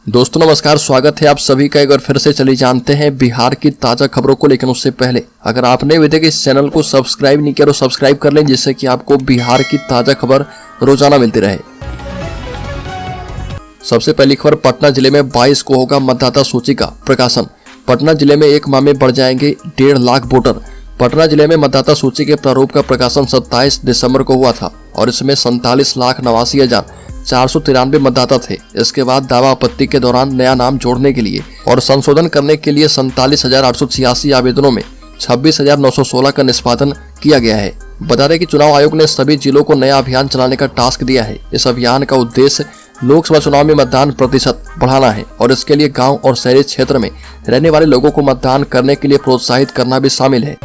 दोस्तों नमस्कार, स्वागत है आप सभी का। एक बार फिर से चलिए जानते हैं बिहार की ताज़ा खबरों को। लेकिन उससे पहले अगर आपने अभी तक इस चैनल को सब्सक्राइब नहीं किया तो सब्सक्राइब कर लें, जिससे कि आपको बिहार की ताज़ा खबर रोजाना मिलती रहे। सबसे पहली खबर, पटना जिले में 22 को होगा मतदाता सूची का प्रकाशन। पटना जिले में एक माह में बढ़ जाएंगे 1.5 लाख वोटर। पटना जिले में मतदाता सूची के प्रारूप का प्रकाशन 27 दिसंबर को हुआ था और इसमें 47,89,493 मतदाता थे। इसके बाद दावा आपत्ति के दौरान नया नाम जोड़ने के लिए और संशोधन करने के लिए 47,886 आवेदनों में 26,916 का निष्पादन किया गया है। बता दें कि चुनाव आयोग ने सभी जिलों को नया अभियान चलाने का टास्क दिया है। इस अभियान का उद्देश्य लोकसभा चुनाव में मतदान प्रतिशत बढ़ाना है और इसके लिए गांव और शहरी क्षेत्र में रहने वाले लोगों को मतदान करने के लिए प्रोत्साहित करना भी शामिल है।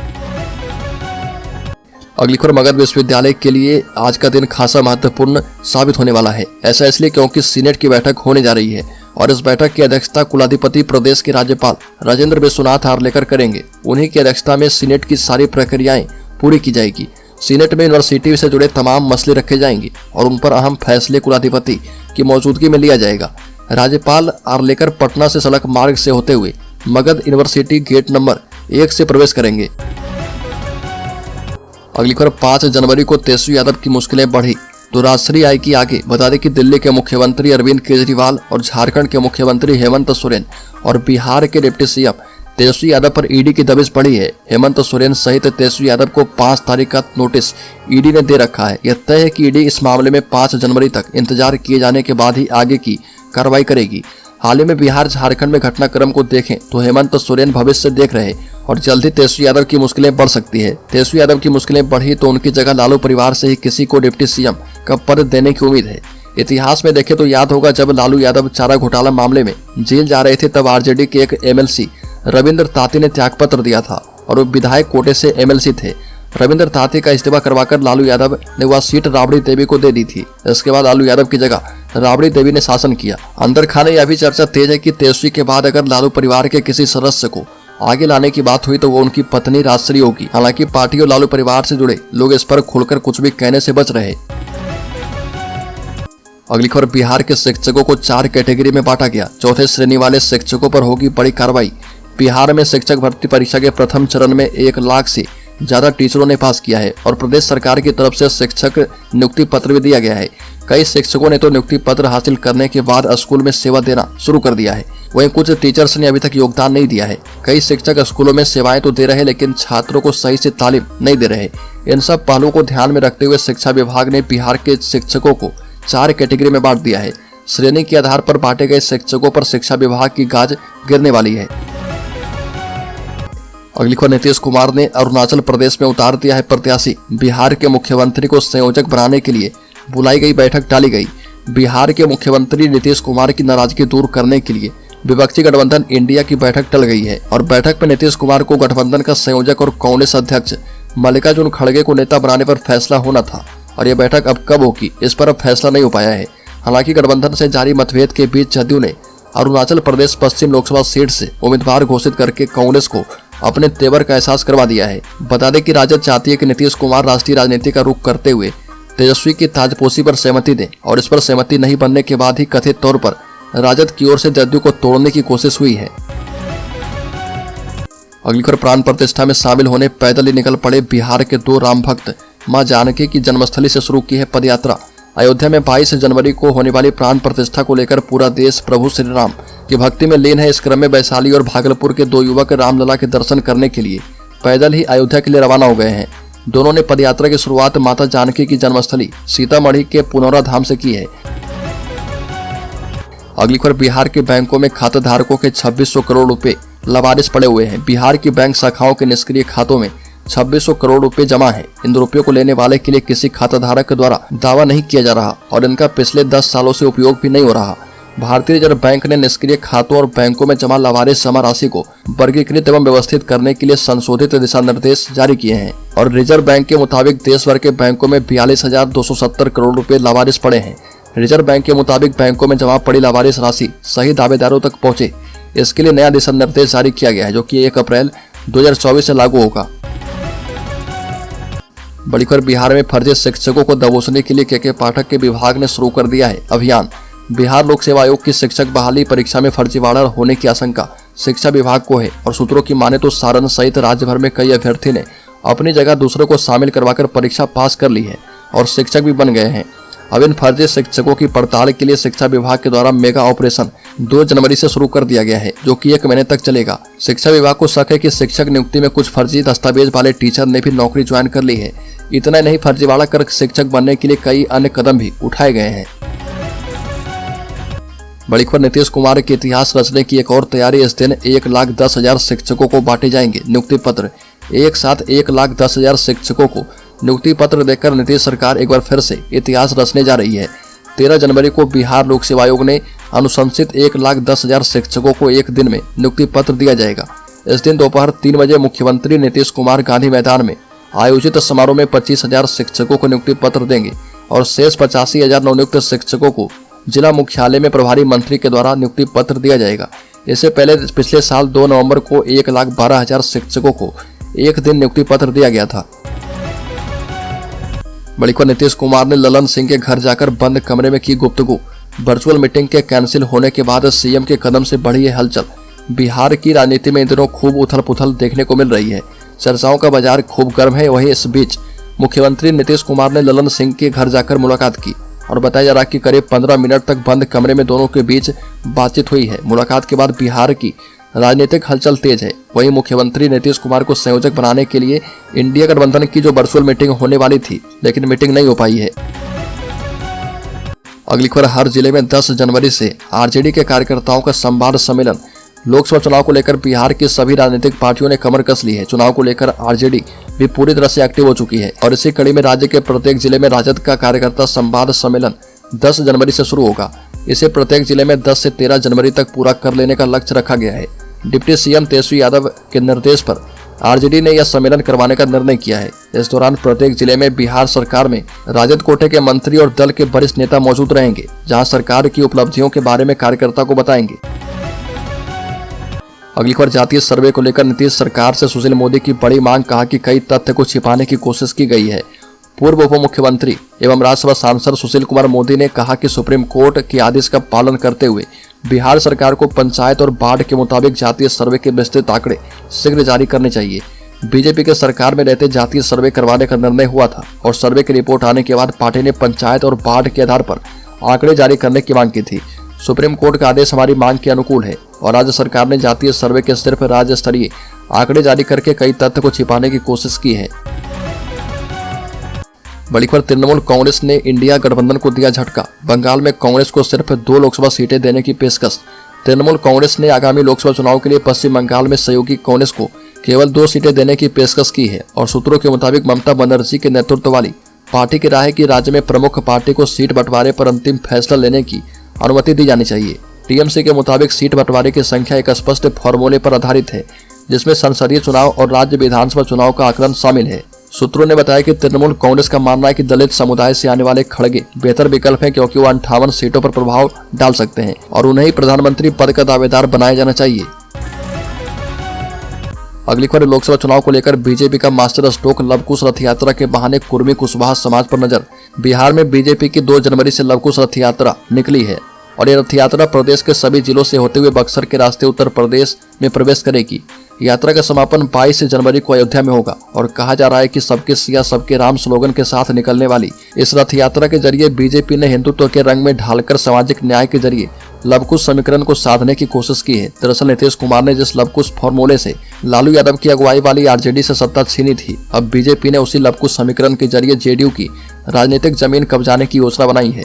अगली खबर, मगध विश्वविद्यालय के लिए आज का दिन खासा महत्वपूर्ण साबित होने वाला है। ऐसा इसलिए क्योंकि सीनेट की बैठक होने जा रही है और इस बैठक की अध्यक्षता कुलाधिपति प्रदेश के राज्यपाल राजेंद्र विश्वनाथ आर्लेकर करेंगे। उन्हीं की अध्यक्षता में सीनेट की सारी प्रक्रियाएं पूरी की जाएगी। सीनेट में यूनिवर्सिटी से जुड़े तमाम मसले रखे जाएंगे और उन पर अहम फैसले कुलाधिपति की मौजूदगी में लिया जाएगा। राज्यपाल आर्लेकर पटना से सड़क मार्ग से होते हुए मगध यूनिवर्सिटी गेट नंबर 1 से प्रवेश करेंगे। अगली खबर, 5 जनवरी को तेजस्वी यादव की मुश्किलें बढ़ी तो राजश्री आई की आगे। बता दें कि दिल्ली के मुख्यमंत्री अरविंद केजरीवाल और झारखंड के मुख्यमंत्री हेमंत सोरेन और बिहार के डिप्टी सीएम तेजस्वी यादव पर ईडी की दबिश बढ़ी है। हेमंत सोरेन सहित तेजस्वी यादव को 5 तारीख का नोटिस ईडी ने दे रखा है। यह तय है कि ईडी इस मामले में 5 जनवरी तक इंतजार किए जाने के बाद ही आगे की कार्रवाई करेगी। हाल ही में बिहार झारखंड में घटनाक्रम को देखें तो हेमंत सोरेन भविष्य देख रहे और जल्द ही तेजस्वी यादव की मुश्किलें बढ़ सकती है। तेजस्वी यादव की मुश्किलें बढ़ी तो उनकी जगह लालू परिवार से ही किसी को डिप्टी सीएम का पद देने की उम्मीद है। इतिहास में देखें तो याद होगा, जब लालू यादव चारा घोटाला मामले में जेल जा रहे थे तब आरजेडी के एक एमएलसी रविंद्र ताती ने त्यागपत्र दिया था और वो विधायक कोटे से एमएलसी थे। रविंद्र ताती का इस्तीफा करवाकर लालू यादव ने वह सीट राबड़ी देवी को दे दी थी। इसके बाद लालू यादव की जगह राबड़ी देवी ने शासन किया। अंदर खाने यह भी चर्चा तेज है कि तेजस्वी के बाद अगर लालू परिवार के किसी सदस्य को आगे लाने की बात हुई तो वो उनकी पत्नी राजश्री होगी। हालांकि पार्टी और लालू परिवार से जुड़े लोग इस पर खुलकर कुछ भी कहने से बच रहे। अगली खबर, बिहार के शिक्षकों को 4 कैटेगरी में बांटा गया। चौथे श्रेणी वाले शिक्षकों पर होगी बड़ी कार्रवाई। बिहार में शिक्षक भर्ती परीक्षा के प्रथम चरण में 1 लाख से ज्यादा टीचरों ने पास किया है और प्रदेश सरकार की तरफ से शिक्षक नियुक्ति पत्र भी दिया गया है। कई शिक्षकों ने तो नियुक्ति पत्र हासिल करने के बाद स्कूल में सेवा देना शुरू कर दिया है। वहीं कुछ टीचर्स ने अभी तक योगदान नहीं दिया है। कई शिक्षक स्कूलों में सेवाएं तो दे रहे हैं लेकिन छात्रों को सही से तालीम नहीं दे रहे। इन सब पहलुओं को ध्यान में रखते हुए शिक्षा विभाग ने बिहार के शिक्षकों को 4 कैटेगरी में बांट दिया है। श्रेणी के आधार पर बांटे गए शिक्षकों पर शिक्षा विभाग की गाज गिरने वाली है। अगली खबर, नीतीश कुमार ने अरुणाचल प्रदेश में उतार दिया है प्रत्याशी। बिहार के मुख्यमंत्री को संयोजक बनाने के लिए बुलाई गई बैठक टाली गई। बिहार के मुख्यमंत्री नीतीश कुमार की नाराजगी दूर करने के लिए विपक्षी गठबंधन इंडिया की बैठक टल गई है और बैठक में नीतीश कुमार को गठबंधन का संयोजक और कांग्रेस अध्यक्ष मल्लिकार्जुन खड़गे को नेता बनाने पर फैसला होना था और यह बैठक अब कब होगी इस पर अब फैसला नहीं हो पाया है। हालांकि गठबंधन से जारी मतभेद के बीच जदयू ने अरुणाचल प्रदेश पश्चिम लोकसभा सीट से उम्मीदवार घोषित करके कांग्रेस को अपने तेवर का एहसास करवा दिया है। बता दें कि राजद चाहती है कि नीतीश कुमार राष्ट्रीय राजनीति का रुख करते हुए तेजस्वी की ताजपोशी पर सहमति दें और इस पर सहमति नहीं बनने के बाद ही कथित तौर पर राजद की ओर से जदयू को तोड़ने की कोशिश हुई है। अगली खबर, प्राण प्रतिष्ठा में शामिल होने पैदल ही निकल पड़े बिहार के 2 राम भक्त। मां जानकी की जन्मस्थली से शुरू की है पदयात्रा। अयोध्या में 22 जनवरी को होने वाली प्राण प्रतिष्ठा को लेकर पूरा देश प्रभु श्री राम की भक्ति में लीन है। इस क्रम में वैशाली और भागलपुर के 2 युवक रामलला के दर्शन करने के लिए पैदल ही अयोध्या के लिए रवाना हो गए हैं। दोनों ने पदयात्रा की शुरुआत माता जानकी की जन्मस्थली सीतामढ़ी के पुनौरा धाम से की है। अगली खबर, बिहार के बैंकों में खाता धारकों के 2600 करोड़ रुपए लवारिस पड़े हुए हैं। बिहार की बैंक शाखाओं के निष्क्रिय खातों में 2600 करोड़ रुपए जमा है। इन रुपयों को लेने वाले के लिए किसी खाता धारक के द्वारा दावा नहीं किया जा रहा और इनका पिछले 10 सालों से उपयोग भी नहीं हो रहा। भारतीय रिजर्व बैंक ने निष्क्रिय खातों और बैंकों में जमा लवारिस जमा राशि को वर्गीकृत एवं व्यवस्थित करने के लिए संशोधित दिशा निर्देश जारी किए हैं और रिजर्व बैंक के मुताबिक देश भर के बैंकों में 42,270 करोड़ रुपए लवारिस पड़े हैं। रिजर्व बैंक के मुताबिक बैंकों में जमा पड़ी लवारिस राशि सही दावेदारों तक पहुंचे, इसके लिए नया दिशा निर्देश जारी किया गया है जो कि 1 अप्रैल 2024 से लागू होगा। बड़ी खबर, बिहार में फर्जी शिक्षकों को दबोचने के लिए के पाठक के विभाग ने शुरू कर दिया है अभियान। बिहार लोक सेवा आयोग की शिक्षक बहाली परीक्षा में फर्जीवाड़ा होने की आशंका शिक्षा विभाग को है और सूत्रों की माने तो सारण सहित राज्य भर में कई अभ्यर्थी ने अपनी जगह दूसरों को शामिल करवाकर परीक्षा पास कर ली है और शिक्षक भी बन गए हैं। अब इन फर्जी शिक्षकों की पड़ताल के लिए शिक्षा विभाग के द्वारा मेगा ऑपरेशन 2 जनवरी से शुरू कर दिया गया है, जो कि 1 महीने तक चलेगा। शिक्षा विभाग को शक है कि शिक्षक नियुक्ति में कुछ फर्जी दस्तावेज वाले टीचर ने भी नौकरी ज्वाइन कर ली है। इतना नहीं, फर्जीवाड़ा कर शिक्षक बनने के लिए कई अन्य कदम भी उठाए गए हैं। बड़ी खबर, नीतीश कुमार के इतिहास रचने की एक और तैयारी। इस दिन 1,10,000 शिक्षकों को बांटे जाएंगे नियुक्ति पत्र। एक साथ 1,10,000 शिक्षकों को नियुक्ति पत्र देकर नीतीश सरकार एक बार फिर से इतिहास रचने जा रही है। 13 जनवरी को बिहार लोक सेवा आयोग ने अनुशंसित 1,10,000 शिक्षकों को एक दिन में नियुक्ति पत्र दिया जाएगा। इस दिन दोपहर 3 बजे मुख्यमंत्री नीतीश कुमार गांधी मैदान में आयोजित समारोह में 25,000 शिक्षकों को नियुक्ति पत्र देंगे और शेष 85,000 नवनियुक्त शिक्षकों को जिला मुख्यालय में प्रभारी मंत्री के द्वारा नियुक्ति पत्र दिया जाएगा। इससे पहले पिछले साल 2 नवंबर को 1,12,000 शिक्षकों को एक दिन नियुक्ति पत्र दिया गया था। बड़ी खबर, नीतीश कुमार ने ललन सिंह के घर जाकर बंद कमरे में की गुफ्तगू। वर्चुअल मीटिंग के कैंसिल होने के बाद सीएम के कदम से बढ़ी है हलचल। बिहार की राजनीति में इन दिनों खूब उथल पुथल देखने को मिल रही है। चर्चाओं का बाजार खूब गर्म है। वहीं इस बीच मुख्यमंत्री नीतीश कुमार ने ललन सिंह के घर जाकर मुलाकात की और बताया जा रहा है कि करीब 15 मिनट तक बंद कमरे में दोनों के बीच बातचीत हुई है। मुलाकात के बाद बिहार की राजनीतिक हलचल तेज है। वहीं मुख्यमंत्री नीतीश कुमार को संयोजक बनाने के लिए इंडिया गठबंधन की जो वर्चुअल मीटिंग होने वाली थी, लेकिन मीटिंग नहीं हो पाई है। अगली खबर, हर जिले में 10 जनवरी से आरजेडी के कार्यकर्ताओं का संवाद सम्मेलन। लोकसभा चुनाव को लेकर बिहार की सभी राजनीतिक पार्टियों ने कमर कस ली है। चुनाव को लेकर आरजेडी भी पूरी तरह से एक्टिव हो चुकी है और इसी कड़ी में राज्य के प्रत्येक जिले में राजद का कार्यकर्ता संवाद सम्मेलन 10 जनवरी से शुरू होगा। इसे प्रत्येक जिले में 10 से 13 जनवरी तक पूरा कर लेने का लक्ष्य रखा गया है। डिप्टी सीएम तेजस्वी यादव के निर्देश पर आरजेडी ने यह सम्मेलन करवाने का निर्णय किया है। इस दौरान प्रत्येक जिले में बिहार सरकार में राजद कोटे के मंत्री और दल के वरिष्ठ नेता मौजूद रहेंगे, जहां सरकार की उपलब्धियों के बारे में कार्यकर्ता को बताएंगे। अगली खबर, जातीय सर्वे को लेकर नीतीश सरकार से सुशील मोदी की बड़ी मांग। कहा कि कई तथ्य को छिपाने की कोशिश की गई है। पूर्व उप मुख्यमंत्री एवं राज्यसभा सांसद सुशील कुमार मोदी ने कहा कि सुप्रीम कोर्ट के आदेश का पालन करते हुए बिहार सरकार को पंचायत और बाढ़ के मुताबिक जातीय सर्वे के विस्तृत आंकड़े शीघ्र जारी करने चाहिए। बीजेपी के सरकार में रहते जातीय सर्वे करवाने का निर्णय हुआ था और सर्वे की रिपोर्ट आने के बाद पार्टी ने पंचायत और बाढ़ के आधार पर आंकड़े जारी करने की मांग की थी। सुप्रीम कोर्ट का आदेश हमारी मांग के अनुकूल है और राज्य सरकार ने जातीय सर्वे के सिर्फ राज्य स्तरीय आंकड़े जारी करके कई तथ्य को छिपाने की कोशिश की है। बड़ी खबर, तृणमूल कांग्रेस ने इंडिया गठबंधन को दिया झटका। बंगाल में कांग्रेस को सिर्फ 2 लोकसभा सीटें देने की पेशकश। तृणमूल कांग्रेस ने आगामी लोकसभा चुनाव के लिए पश्चिम बंगाल में सहयोगी कांग्रेस को केवल 2 सीटें देने की पेशकश की है और सूत्रों के मुताबिक ममता बनर्जी के नेतृत्व वाली पार्टी की राय है कि राज्य में प्रमुख पार्टी को सीट बंटवारे पर अंतिम फैसला लेने की अनुमति दी जानी चाहिए। टीएमसी के मुताबिक सीट बंटवारे की संख्या एक स्पष्ट फॉर्मूले पर आधारित है, जिसमें संसदीय चुनाव और राज्य विधानसभा चुनाव का आकलन शामिल है। सूत्रों ने बताया कि तृणमूल कांग्रेस का मानना है कि दलित समुदाय से आने वाले खड़गे बेहतर विकल्प हैं, क्योंकि वो 58 सीटों पर प्रभाव डाल सकते हैं और उन्हें ही प्रधानमंत्री पद का दावेदार बनाया जाना चाहिए। अगली खबर, लोकसभा चुनाव को लेकर बीजेपी का मास्टर स्ट्रोक। लवकुश रथ यात्रा के बहाने कुर्मी कुशवाहा समाज पर नजर। बिहार में बीजेपी की 2 जनवरी से लवकुश रथ यात्रा निकली है और ये रथ यात्रा प्रदेश के सभी जिलों से होते हुए बक्सर के रास्ते उत्तर प्रदेश में प्रवेश करेगी। यात्रा का समापन 22 जनवरी को अयोध्या में होगा और कहा जा रहा है कि सबके सिया सबके राम स्लोगन के साथ निकलने वाली इस रथ यात्रा के जरिए बीजेपी ने हिंदुत्व के रंग में ढालकर सामाजिक न्याय के जरिए लवकुश समीकरण को साधने की कोशिश की है। दरअसल नीतीश कुमार ने जिस लवकुश फॉर्मूले से लालू यादव की अगुवाई वाली आरजेडी से सत्ता छीनी थी, अब बीजेपी ने उसी लवकुश समीकरण के जरिए जेडीयू की राजनीतिक जमीन कब्जाने की योजना बनाई है।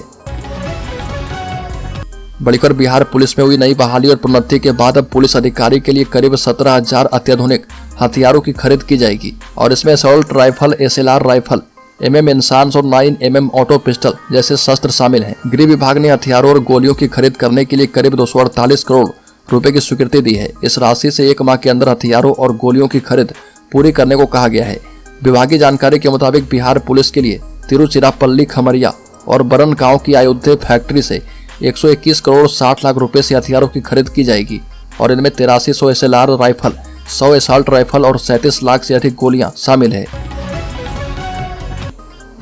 बड़ी खबर, बिहार पुलिस में हुई नई बहाली और प्रोन्नति के बाद अब पुलिस अधिकारी के लिए करीब 17,000 अत्याधुनिक हथियारों की खरीद की जाएगी और इसमें assault rifle, SLR rifle, MM INSAS और 9mm ऑटो पिस्टल जैसे शस्त्र शामिल हैं। गृह विभाग ने हथियारों और गोलियों की खरीद करने के लिए करीब 248 करोड़ रुपए की स्वीकृति दी है। इस राशि से 1 माह के अंदर हथियारों और गोलियों की खरीद पूरी करने को कहा गया है। विभागीय जानकारी के मुताबिक बिहार पुलिस के लिए तिरुचिरापल्ली, खमरिया और बरन गांव की आयुध फैक्ट्री से 121 करोड़ 60 लाख रुपए से हथियारों की खरीद की जाएगी और इनमें 8300 एसएलआर राइफल, 100 असॉल्ट राइफल और 37 लाख से अधिक गोलियां शामिल है।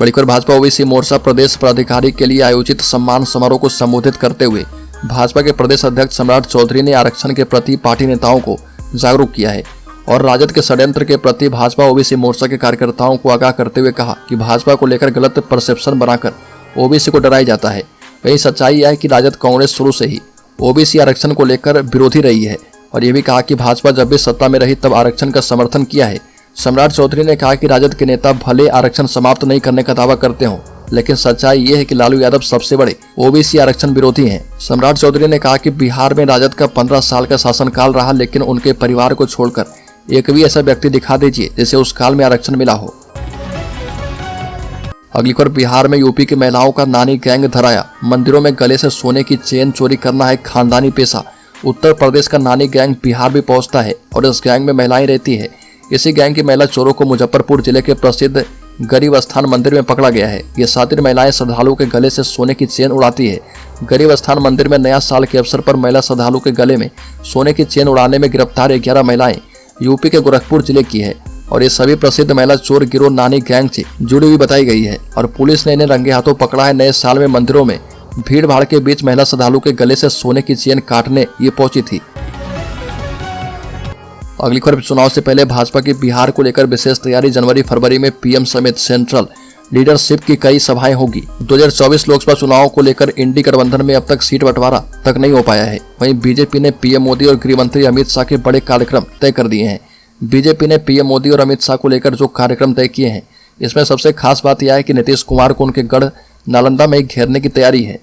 बड़ी खबर भाजपा ओबीसी मोर्चा प्रदेश पदाधिकारी के लिए आयोजित सम्मान समारोह को संबोधित करते हुए भाजपा के प्रदेश अध्यक्ष सम्राट चौधरी ने आरक्षण के प्रति पार्टी नेताओं को जागरूक किया है और राजद के षड्यंत्र के प्रति भाजपा ओबीसी मोर्चा के कार्यकर्ताओं को आगाह करते हुए कहा कि भाजपा को लेकर गलत परसेप्शन बनाकर ओबीसी को डराया जाता है। वही सच्चाई यह है कि राजद कांग्रेस शुरू से ही ओबीसी आरक्षण को लेकर विरोधी रही है और ये भी कहा कि भाजपा जब भी सत्ता में रही तब आरक्षण का समर्थन किया है। सम्राट चौधरी ने कहा कि राजद के नेता भले आरक्षण समाप्त नहीं करने का दावा करते हों, लेकिन सच्चाई ये है कि लालू यादव सबसे बड़े ओबीसी आरक्षण विरोधी हैं। सम्राट चौधरी ने कहा कि बिहार में राजद का 15 साल का शासनकाल रहा, लेकिन उनके परिवार को छोड़कर एक भी ऐसा व्यक्ति दिखा दीजिए जिसे उस काल में आरक्षण मिला हो। अगली खबर बिहार में यूपी की महिलाओं का नानी गैंग धराया। मंदिरों में गले से सोने की चेन चोरी करना है खानदानी पेशा। उत्तर प्रदेश का नानी गैंग बिहार भी पहुंचता है और इस गैंग में महिलाएं रहती है। इसी गैंग की महिला चोरों को मुजफ्फरपुर जिले के प्रसिद्ध गरीब स्थान मंदिर में पकड़ा गया है। ये शातिर महिलाएं श्रद्धालुओं के गले से सोने की चेन उड़ाती है। गरीब स्थान मंदिर में नया साल के अवसर पर महिला श्रद्धालु के गले में सोने की चेन उड़ाने में गिरफ्तार 11 महिलाएं यूपी के गोरखपुर जिले की है और ये सभी प्रसिद्ध महिला चोर गिरोह नानी गैंग से जुड़ी हुई बताई गई है और पुलिस ने इन्हें रंगे हाथों पकड़ा है। नए साल में मंदिरों में भीड़ भाड़ के बीच महिला श्रद्धालु के गले से सोने की चेन काटने ये पहुंची थी। अगली खबर, चुनाव से पहले भाजपा की बिहार को लेकर विशेष तैयारी। जनवरी फरवरी में पीएम समेत सेंट्रल लीडरशिप की कई सभाएं होगी। 2024 लोकसभा चुनाव को लेकर इंडी गठबंधन में अब तक सीट बंटवारा तक नहीं हो पाया है। वहीं बीजेपी ने पीएम मोदी और गृह मंत्री अमित शाह के बड़े कार्यक्रम तय कर दिए हैं। बीजेपी ने पीएम मोदी और अमित शाह को लेकर जो कार्यक्रम तय किए हैं, इसमें सबसे खास बात यह है कि नीतीश कुमार को उनके गढ़ नालंदा में घेरने की तैयारी है।